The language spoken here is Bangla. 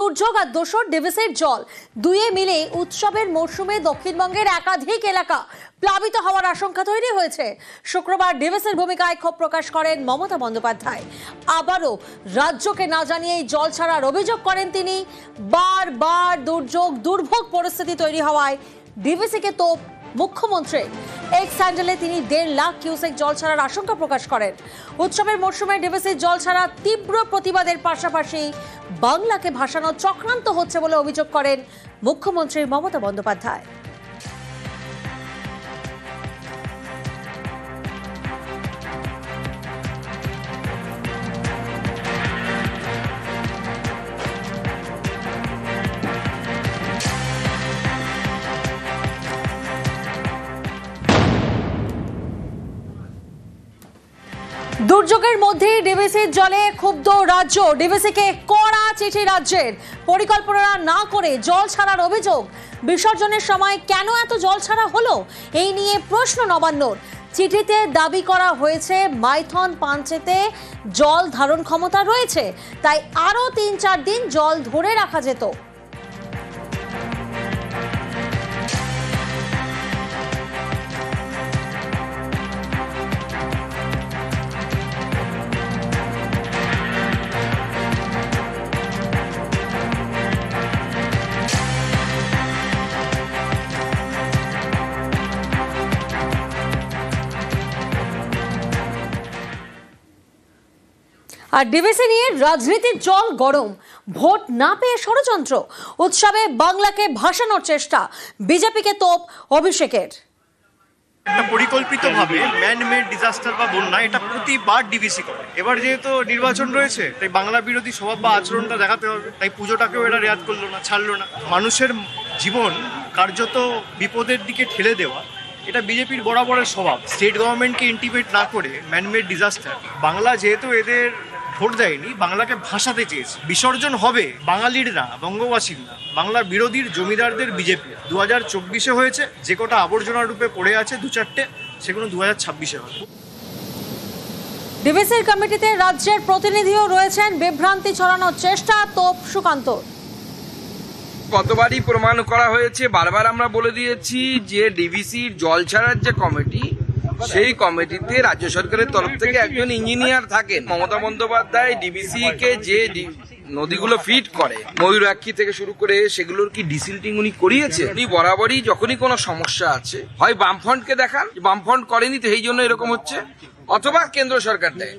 দুর্যোগ আর দোসর ডিভিসির জল দুয়ে মিলে উৎসবের মরশুমে দক্ষিণবঙ্গের একাধিক এলাকা প্লাবিত হওয়ার আশঙ্কা তৈরি হয়েছে। শুক্রবার ডিভিসির ভূমিকায় ক্ষোভ প্রকাশ করেন মমতা বন্দ্যোপাধ্যায়। আবারও রাজ্যকে না জানিয়েই জল ছাড়ার অভিযোগ করেন তিনি। বারবার দুর্ভোগ পরিস্থিতি তৈরি হওয়ায় ডিভিসিকে তোপ মুখ্যমন্ত্রী। এক স্যান্ডেলে তিনি 1.5 লাখ কিউসেক জল ছাড়ার আশঙ্কা প্রকাশ করেন। উৎসবের মরশুমে ডিভিসির জল ছাড়া তীব্র প্রতিবাদের পাশাপাশি বাংলাকে ভাসানোর চক্রান্ত হচ্ছে বলে অভিযোগ করেন মুখ্যমন্ত্রী মমতা বন্দ্যোপাধ্যায়। দুর্যোগের মধ্যে ডিভিসির জলে ক্ষুব্ধ রাজ্য। ডিভিসিকে কড়া চিঠি রাজ্যের। পরিকল্পনা না করে জল ছাড়ার অভিযোগ। বিসর্জনের সময় কেন এত জল ছাড়া হলো, এই নিয়ে প্রশ্ন নবান্নর। চিঠিতে দাবি করা হয়েছে মাইথন পাঞ্চেতে জল ধারণ ক্ষমতা রয়েছে, তাই আরো 3-4 দিন জল ধরে রাখা যেত। আর ডিভিসি নিয়ে রাজনীতির জল গরম। ভোট না পেয়ে ষড়যন্ত্র। উৎসবে বাংলাকে ভাসানোর চেষ্টা। বিজেপিকে তোপ অভিষেকের। পরিকল্পিতভাবে ম্যান মেড ডিজাস্টার বা বন্যা এটা প্রতিবার ডিভিসি করে। এবার যেহেতু নির্বাচন রয়েছে, তাই বাংলা বিরোধী স্বভাব বা আচরণটা দেখাতে হবে। তাই পুজোটাকেও এরা রেয়াত করলো না, ছাড়লো না। মানুষের জীবন কার্যত বিপদের দিকে ঠেলে দেওয়া, এটা বিজেপির বরাবরের স্বভাব। স্টেট গভর্নমেন্টকে ইন্টিমেট না করে ম্যানমেড ডিজাস্টার, বাংলা যেহেতু এদের ভোট দেয়নি, বাংলাকে ভাসাতে চেয়েছে। বিসর্জন হবে বাঙালির না, বঙ্গবাসীর না, বাংলার বিরোধীর জমিদারদের বিজেপি। 2024-এ হয়েছে, যে কটা আবর্জনা রূপে পড়ে আছে 2-4টে, সেগুলো 2026-এ হবে। ডিভিসির কমিটিতে রাজ্যের প্রতিনিধিও রয়েছেন। বিভ্রান্তি ছড়ানোর চেষ্টা তোপ সুকান্ত। কতবারই প্রমাণ করা হয়েছে, বারবার আমরা বলে দিয়েছি যে ডিভিসির জল ছাড়ার যে কমিটি, সেই কমিটিতে রাজ্য সরকারের তরফ থেকে একজন ইঞ্জিনিয়ার থাকেন। মমতা বন্দ্যোপাধ্যায় ডিভিসি কে যে নদীগুলো ফিট করে, ময়ূরাক্ষী থেকে শুরু করে, সেগুলোর কি ডিসিল্টিং উনি করিয়েছে? উনি বরাবরই যখনই কোনো সমস্যা আছে, হয় বামফ্রন্টকে দেখান, বামফ্রন্ট করেনি তো এই জন্য এরকম হচ্ছে, অথবা কেন্দ্র সরকার দেয়।